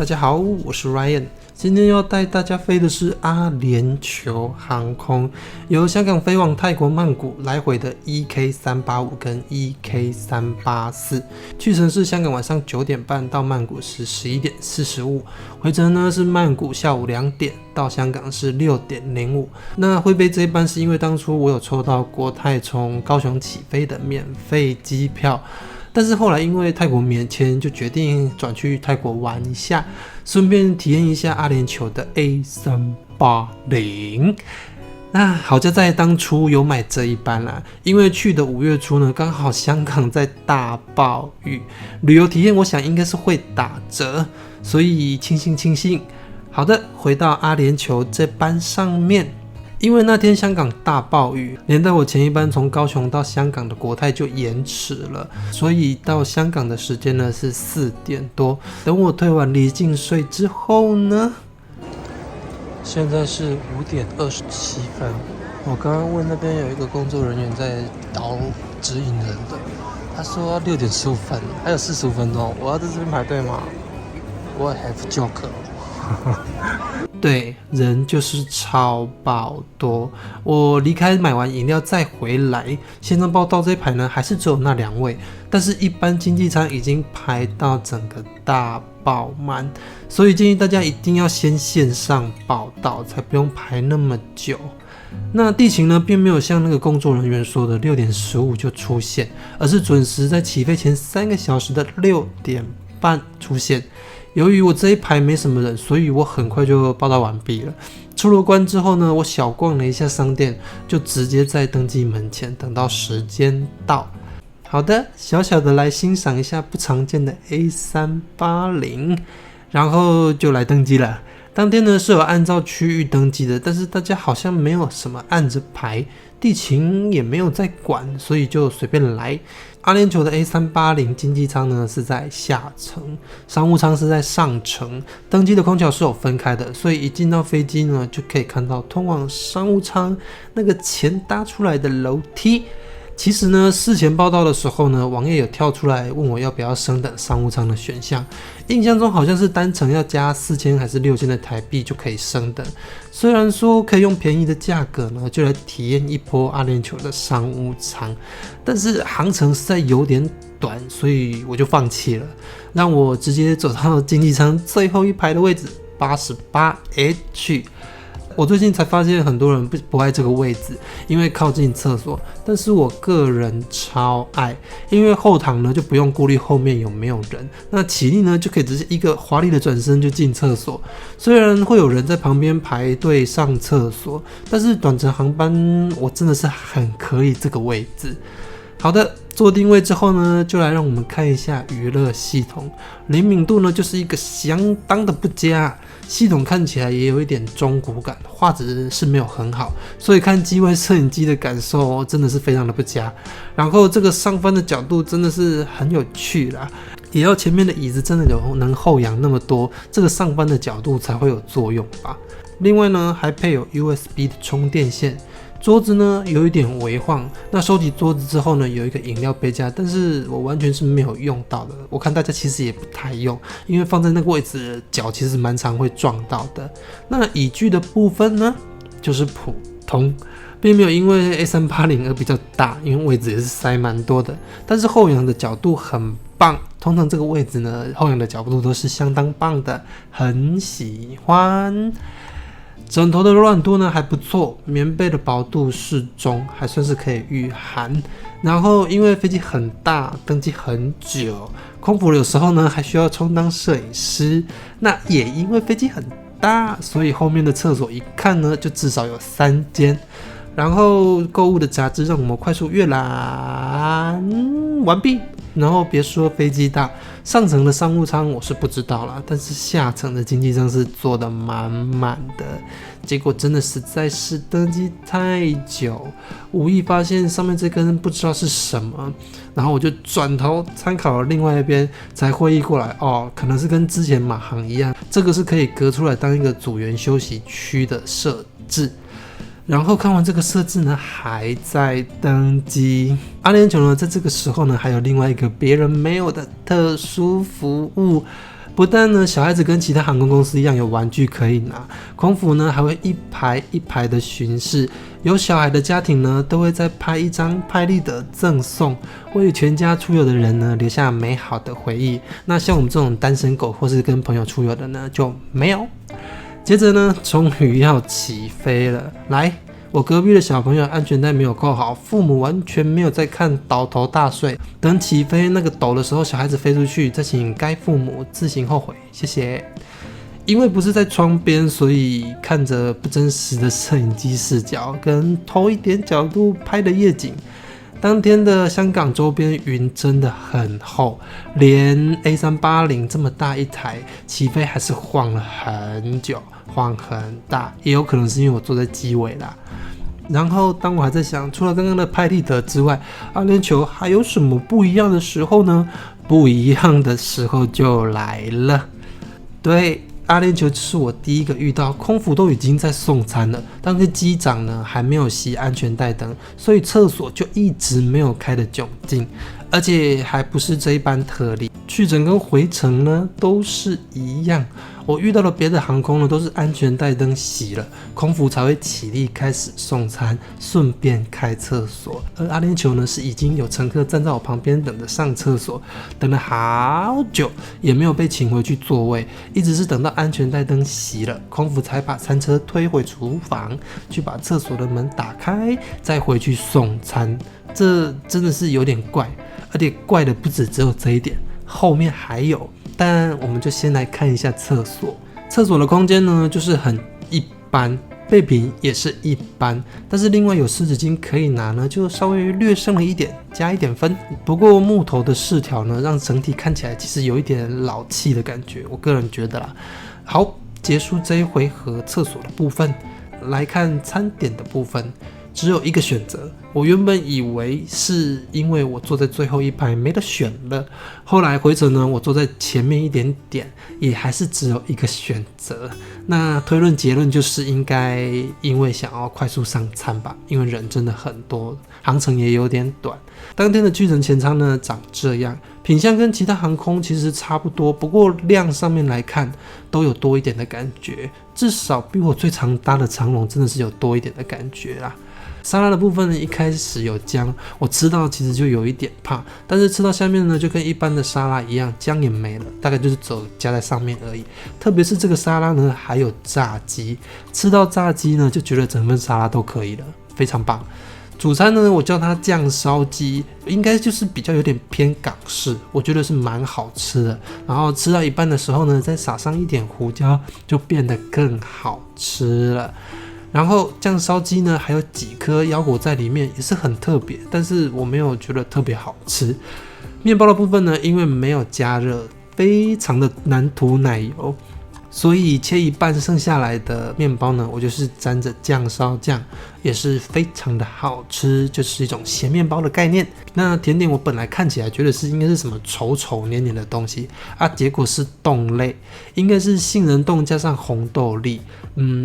大家好，我是 Ryan， 今天要带大家飞的是阿联酋航空，由香港飞往泰国曼谷来回的 EK385 跟 EK384， 去程是香港晚上9点半到曼谷时11点45，回程呢是曼谷下午2点到香港是6点05。那会飞这一班是因为当初我有抽到国泰从高雄起飞的免费机票。但是后来因为泰国免签，就决定转去泰国玩一下，顺便体验一下阿联酋的 A380。那好在在当初有买这一班啦，因为去的5月初呢，刚好香港在大暴雨，旅游体验我想应该是会打折，所以庆幸。好的，回到阿联酋这班上面。因为那天香港大暴雨，连带我前一班从高雄到香港的国泰就延迟了，所以到香港的时间呢是4点多。等我退完离境税之后呢，现在是5点27分。我刚刚问那边有一个工作人员在导指引人的，他说6点15分，还有45分钟，我要在这边排队吗？我 have joke。对，人就是超爆多。我离开买完饮料再回来，线上报到这一排呢，还是只有那2位，但是一般经济舱已经排到整个大爆满，所以建议大家一定要先线上报到，才不用排那么久。那地勤呢，并没有像那个工作人员说的6点15就出现，而是准时在起飞前3个小时的6点半出现。由于我这一排没什么人，所以我很快就报到完毕了。出了关之后呢，我小逛了一下商店，就直接在登机门前等到时间到。好的，小小的来欣赏一下不常见的 A380， 然后就来登机了。当天呢是有按照区域登记的，但是大家好像没有什么按着排，地勤也没有在管，所以就随便来。阿联酋的 A380 经济舱呢是在下层，商务舱是在上层，登机的空调是有分开的，所以一进到飞机呢就可以看到通往商务舱那个前搭出来的楼梯。其实呢，事前报到的时候呢，网页有跳出来问我要不要升等商务舱的选项，印象中好像是单程要加4000还是6000的台币就可以升等。虽然说可以用便宜的价格呢，就来体验一波阿联酋的商务舱，但是航程实在有点短，所以我就放弃了，让我直接走到经济舱最后一排的位置 88H。我最近才发现很多人不爱这个位置，因为靠近厕所，但是我个人超爱，因为后躺呢就不用顾虑后面有没有人，那起立呢就可以直接一个华丽的转身就进厕所。虽然会有人在旁边排队上厕所，但是短程航班我真的是很可以这个位置。好的，做定位之后呢，就来让我们看一下娱乐系统。灵敏度呢就是一个相当的不佳，系统看起来也有一点中古感，画质是没有很好，所以看机外摄影机的感受真的是非常的不佳。然后这个上翻的角度真的是很有趣啦，也要前面的椅子真的能后仰那么多，这个上翻的角度才会有作用吧。另外呢，还配有 USB 的充电线。桌子呢有一点微晃，那收起桌子之后呢，有一个饮料杯架，但是我完全是没有用到的。我看大家其实也不太用，因为放在那个位置，脚其实蛮常会撞到的。那椅具的部分呢，就是普通，并没有因为 A380 而比较大，因为位置也是塞蛮多的。但是后仰的角度很棒，通常这个位置呢，后仰的角度都是相当棒的，很喜欢。枕头的柔软度呢还不错，棉被的薄度适中，还算是可以御寒。然后因为飞机很大，登机很久，空服有时候呢还需要充当摄影师。那也因为飞机很大，所以后面的厕所一看呢就至少有3间。然后购物的杂志让我们快速阅览完毕。然后别说飞机大，上层的商务舱我是不知道啦，但是下层的经济舱是坐得满满的。结果真的实在是登机太久，无意发现上面这根不知道是什么，然后我就转头参考了另外一边，才会意过来可能是跟之前马航一样，这个是可以隔出来当一个组员休息区的设置。然后看完这个设置呢，还在登机。阿联酋呢，在这个时候呢，还有另外一个别人没有的特殊服务，不但呢，小孩子跟其他航空公司一样有玩具可以拿，空服呢还会一排一排的巡视，有小孩的家庭呢都会再拍一张拍立得赠送，为全家出游的人呢留下美好的回忆。那像我们这种单身狗或是跟朋友出游的呢就没有。接着呢，终于要起飞了，来。我隔壁的小朋友安全带没有扣好，父母完全没有在看，倒头大睡。等起飞那个抖的时候，小孩子飞出去，再请该父母自行后悔，谢谢。因为不是在窗边，所以看着不真实的摄影机视角跟偷一点角度拍的夜景。当天的香港周边云真的很厚，连 A380 这么大一台起飞还是晃了很久，晃很大，也有可能是因为我坐在机尾啦。然后当我还在想，除了刚刚的拍立得之外，阿联酋还有什么不一样的时候呢？不一样的时候就来了。对，阿联酋是我第一个遇到空服都已经在送餐了，但是机长呢还没有熄安全带灯，所以厕所就一直没有开的窘境，而且还不是这一班特例，去程跟回程呢都是一样。我遇到了别的航空呢，都是安全带灯熄了，空服才会起立开始送餐，顺便开厕所。而阿联酋呢，是已经有乘客站在我旁边等着上厕所，等了好久，也没有被请回去座位，一直是等到安全带灯熄了，空服才把餐车推回厨房，去把厕所的门打开，再回去送餐。这真的是有点怪，而且怪的不止只有这一点，后面还有。但我们就先来看一下厕所。厕所的空间呢，就是很一般，备品也是一般，但是另外有湿纸巾可以拿呢，就稍微略胜了一点，加一点分。不过木头的饰条呢，让整体看起来其实有一点老气的感觉，我个人觉得啦。好，结束这一回合厕所的部分，来看餐点的部分。只有一个选择，我原本以为是因为我坐在最后一排没得选了，后来回程呢，我坐在前面一点点，也还是只有一个选择。那推论结论就是应该因为想要快速上餐吧，因为人真的很多，航程也有点短。当天的巨人前舱呢长这样，品相跟其他航空其实差不多，不过量上面来看都有多一点的感觉，至少比我最常搭的长荣真的是有多一点的感觉啦。沙拉的部分呢，一开始有姜，我吃到其实就有一点怕，但是吃到下面呢，就跟一般的沙拉一样，姜也没了，大概就是只有加在上面而已。特别是这个沙拉呢，还有炸鸡，吃到炸鸡呢，就觉得整份沙拉都可以了，非常棒。主餐呢，我叫它酱烧鸡，应该就是比较有点偏港式，我觉得是蛮好吃的。然后吃到一半的时候呢，再撒上一点胡椒，就变得更好吃了。然后酱烧鸡呢，还有几颗腰果在里面，也是很特别，但是我没有觉得特别好吃。面包的部分呢，因为没有加热，非常的难涂奶油，所以切一半剩下来的面包呢，我就是沾着酱烧酱，也是非常的好吃，就是一种咸面包的概念。那甜点我本来看起来觉得应该是什么稠稠黏黏的东西啊，结果是冻类，应该是杏仁冻加上红豆粒，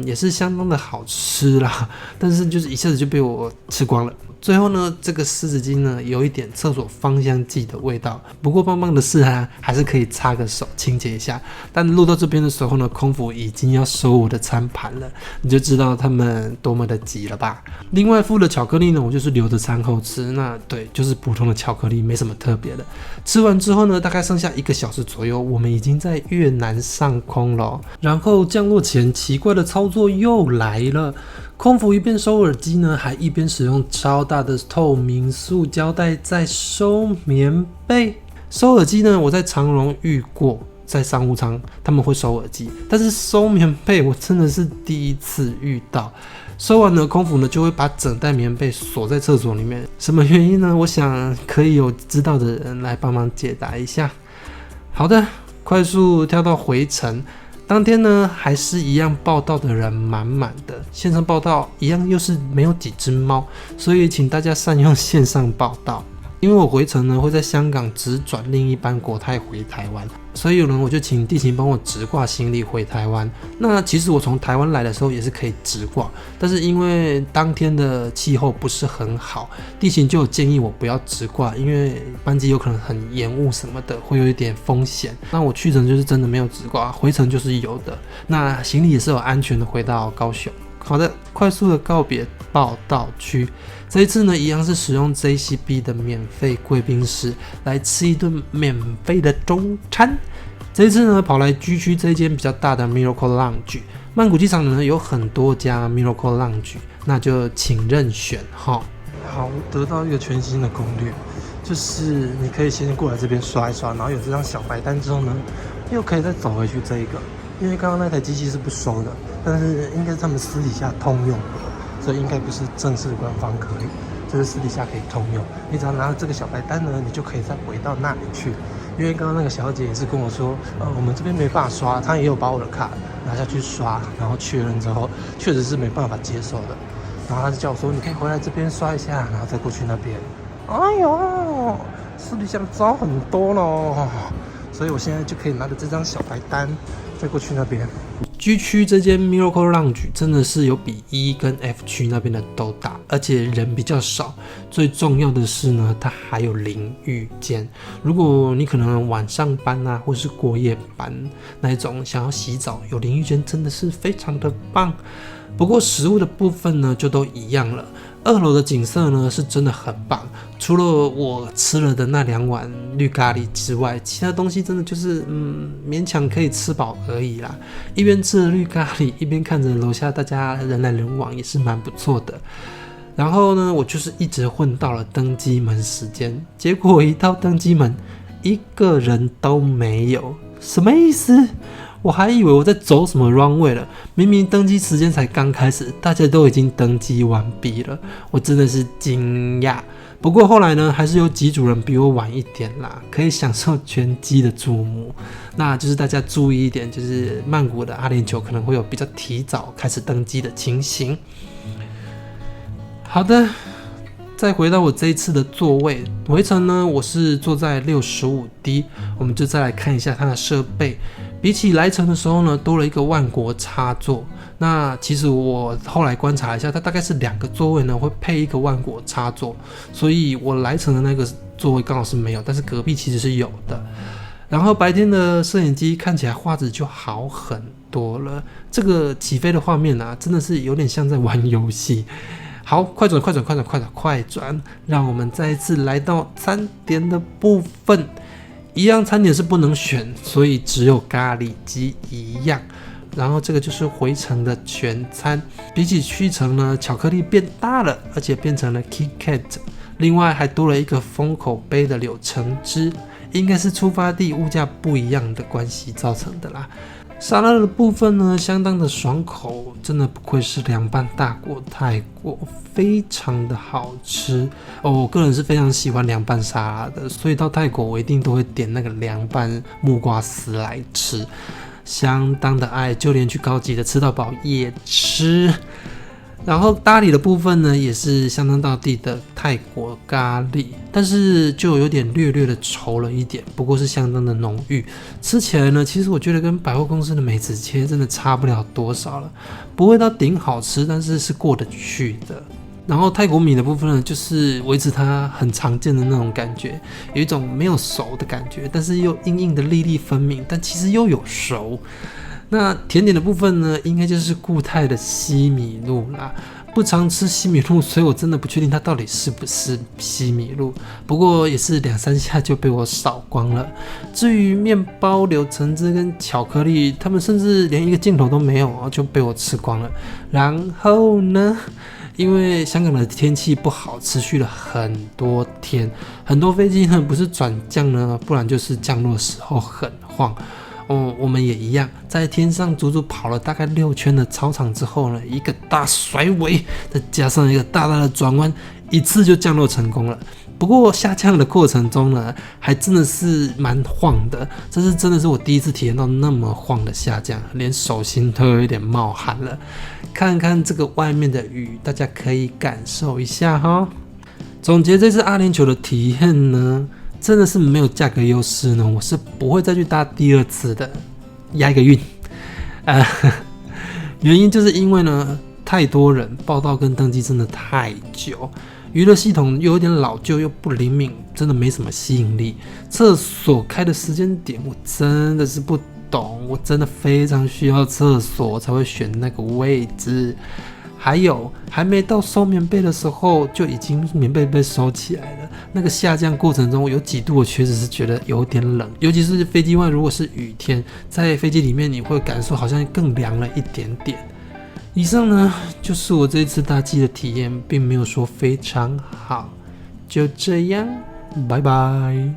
也是相当的好吃啦，但是就是一下子就被我吃光了。最后呢，这个湿纸巾呢有一点厕所芳香剂的味道，不过棒棒的是啊，还是可以擦个手清洁一下。但录到这边的时候呢，空服已经要收我的餐盘了，你就知道他们多么的急了吧。另外附的巧克力呢，我就是留着餐后吃，那对，就是普通的巧克力，没什么特别的。吃完之后呢，大概剩下1个小时左右，我们已经在越南上空了。然后降落前，奇怪的操作又来了。空服一边收耳机呢，还一边使用超大的透明塑胶袋在收棉被。收耳机呢，我在长荣遇过，在商务舱他们会收耳机，但是收棉被我真的是第一次遇到。收完呢，空服呢就会把整袋棉被锁在厕所里面，什么原因呢？我想可以有知道的人来帮忙解答一下。好的，快速跳到回程。当天呢，还是一样报到的人满满的，线上报到一样又是没有几只猫，所以请大家善用线上报到。因为我回程呢会在香港直转另一班国泰回台湾，所以呢我就请地勤帮我直挂行李回台湾。那其实我从台湾来的时候也是可以直挂，但是因为当天的气候不是很好，地勤就有建议我不要直挂，因为班机有可能很延误什么的，会有一点风险。那我去程就是真的没有直挂，回程就是有的。那行李也是有安全的回到高雄。好的，快速的告别报到区。这一次呢，一样是使用 JCB 的免费贵宾室来吃一顿免费的中餐。这一次呢，跑来 G 区这一间比较大的 Miracle Lounge。曼谷机场呢有很多家 Miracle Lounge， 那就请任选哈。好，得到一个全新的攻略，就是你可以先过来这边刷一刷，然后有这张小白单之后呢，又可以再走回去这一个。因为刚刚那台机器是不收的，但是应该是他们私底下通用的，所以应该不是正式官方可以，就是私底下可以通用。你只要拿着这个小白单呢，你就可以再回到那里去。因为刚刚那个小姐也是跟我说，我们这边没办法刷，她也有把我的卡拿下去刷，然后确认之后确实是没办法接受的，然后她就叫我说，你可以回来这边刷一下，然后再过去那边。哎呦，私底下糟很多咯，所以我现在就可以拿着这张小白单再过去那边。G 区这间 Miracle Lounge 真的是有比 E 跟 F 区那边的都大，而且人比较少。最重要的是呢，它还有淋浴间。如果你可能晚上班啊，或是过夜班那一种想要洗澡，有淋浴间真的是非常的棒。不过食物的部分呢，就都一样了。2楼的景色呢是真的很棒，除了我吃了的那2碗绿咖喱之外，其他东西真的就是勉强可以吃饱而已啦。一边吃了绿咖喱，一边看着楼下大家人来人往，也是蛮不错的。然后呢，我就是一直混到了登机门时间，结果一到登机门，一个人都没有，什么意思？我还以为我在走什么 runway 了，明明登机时间才刚开始，大家都已经登机完毕了，我真的是惊讶。不过后来呢，还是有几组人比我晚一点啦，可以享受全机的注目。那就是大家注意一点，就是曼谷的阿联酋可能会有比较提早开始登机的情形。好的，再回到我这一次的座位，回程呢，我是坐在 65D， 我们就再来看一下它的设备。比起来程的时候呢，多了一个万国插座。那其实我后来观察一下，它大概是2个座位呢会配一个万国插座，所以我来程的那个座位刚好是没有，但是隔壁其实是有的。然后白天的摄影机看起来画质就好很多了，这个起飞的画面啊，真的是有点像在玩游戏。好，快转，让我们再一次来到餐点的部分。一样餐点是不能选，所以只有咖喱鸡一样。然后这个就是回程的全餐，比起去程呢，巧克力变大了，而且变成了 KitKat， 另外还多了一个封口杯的柳橙汁，应该是出发地物价不一样的关系造成的啦。沙拉的部分呢，相当的爽口，真的不愧是凉拌大国泰国，非常的好吃哦。我个人是非常喜欢凉拌沙拉的，所以到泰国我一定都会点那个凉拌木瓜丝来吃，相当的爱，就连去高级的吃到饱也吃。然后咖喱的部分呢，也是相当道地的泰国咖喱，但是就有点略略的稠了一点，不过是相当的浓郁。吃起来呢，其实我觉得跟百货公司的梅子切真的差不了多少了，不会到顶好吃，但是是过得去的。然后泰国米的部分呢，就是维持它很常见的那种感觉，有一种没有熟的感觉，但是又硬硬的粒粒分明，但其实又有熟。那甜点的部分呢，应该就是固态的西米露啦。不常吃西米露，所以我真的不确定它到底是不是西米露。不过也是2-3下就被我扫光了。至于面包、柳橙汁跟巧克力，他们甚至连一个镜头都没有就被我吃光了。然后呢，因为香港的天气不好，持续了很多天，很多飞机呢不是转降呢，不然就是降落的时候很晃。我们也一样，在天上足足跑了大概6圈的操场之后呢，一个大甩尾，再加上一个大大的转弯，一次就降落成功了。不过下降的过程中呢，还真的是蛮晃的，这是真的是我第一次体验到那么晃的下降，连手心都有一点冒汗了。看看这个外面的雨，大家可以感受一下哈。总结这次阿联酋的体验呢，真的是没有价格优势呢，我是不会再去搭第二次的，押一个韵。原因就是因为呢，太多人报到跟登记真的太久，娱乐系统又有点老旧又不灵敏，真的没什么吸引力。厕所开的时间点我真的是不懂，我真的非常需要厕所才会选那个位置。还有还没到收棉被的时候，就已经棉被被收起来了。那个下降过程中有几度，我确实是觉得有点冷，尤其是飞机外如果是雨天，在飞机里面你会感受好像更凉了一点点。以上呢就是我这一次搭机的体验，并没有说非常好，就这样，拜拜。